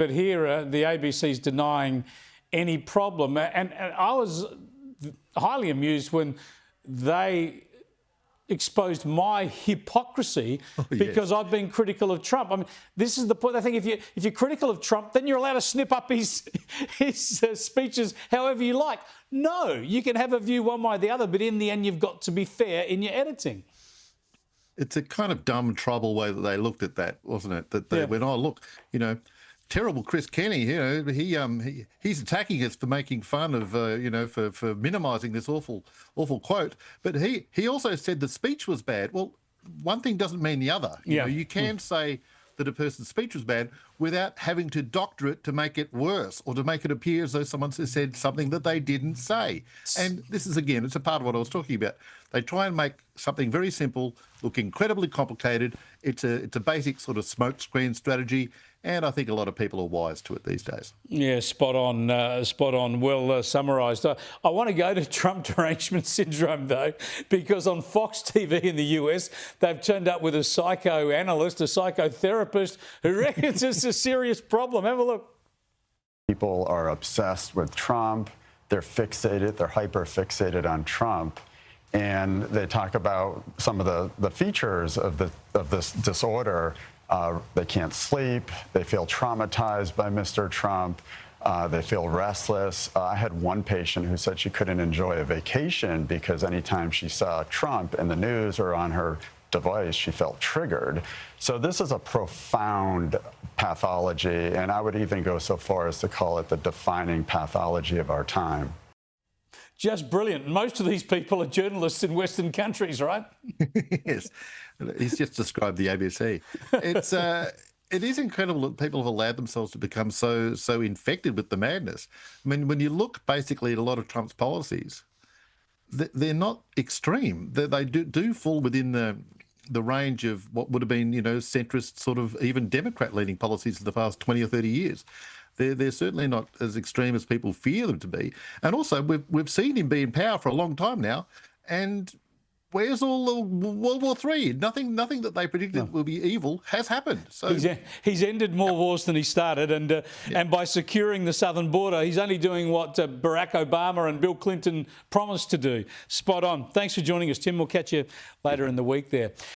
But here, the ABC's denying any problem. And I was highly amused when they exposed my hypocrisy because I've been critical of Trump. I mean, this is the point. I think if you're critical of Trump, then you're allowed to snip up his speeches however you like. No, you can have a view one way or the other, but in the end, you've got to be fair in your editing. It's a kind of dumb trouble way that they looked at that, wasn't it? That they went, oh, look, you know, terrible Chris Kenny, you know, he's attacking us for making fun of, you know, for minimising this awful quote. But he also said the speech was bad. Well, one thing doesn't mean the other. You know, you can say that a person's speech was bad without having to doctor it to make it worse or to make it appear as though someone has said something that they didn't say. And this is, again, it's a part of what I was talking about. They try and make something very simple look incredibly complicated. It's a basic sort of smokescreen strategy, and I think a lot of people are wise to it these days. Yeah, spot on, spot on. Well summarised. I want to go to Trump derangement syndrome, though, because on Fox TV in the US, they've turned up with a psychoanalyst, a psychotherapist, who reckons it's a serious problem. Have a look. People are obsessed with Trump. They're fixated. They're hyper-fixated on Trump. And they talk about some of the features of this disorder. They can't sleep. They feel traumatized by Mr. Trump. They feel restless. I had one patient who said she couldn't enjoy a vacation because anytime she saw Trump in the news or on her device, she felt triggered. So this is a profound pathology, and I would even go so far as to call it the defining pathology of our time. Just brilliant. Most of these people are journalists in Western countries, right? Yes. He's just described the ABC. It is incredible that people have allowed themselves to become so infected with the madness. I mean, when you look basically at a lot of Trump's policies, they're not extreme. They do fall within the range of what would have been, you know, centrist, sort of even Democrat-leaning policies for the past 20 or 30 years. They're certainly not as extreme as people fear them to be. And also, we've seen him be in power for a long time now, and where's all the World War III? Nothing that they predicted will be evil has happened. So he's ended more wars than he started, and by securing the southern border, he's only doing what Barack Obama and Bill Clinton promised to do. Spot on. Thanks for joining us, Tim. We'll catch you later in the week there.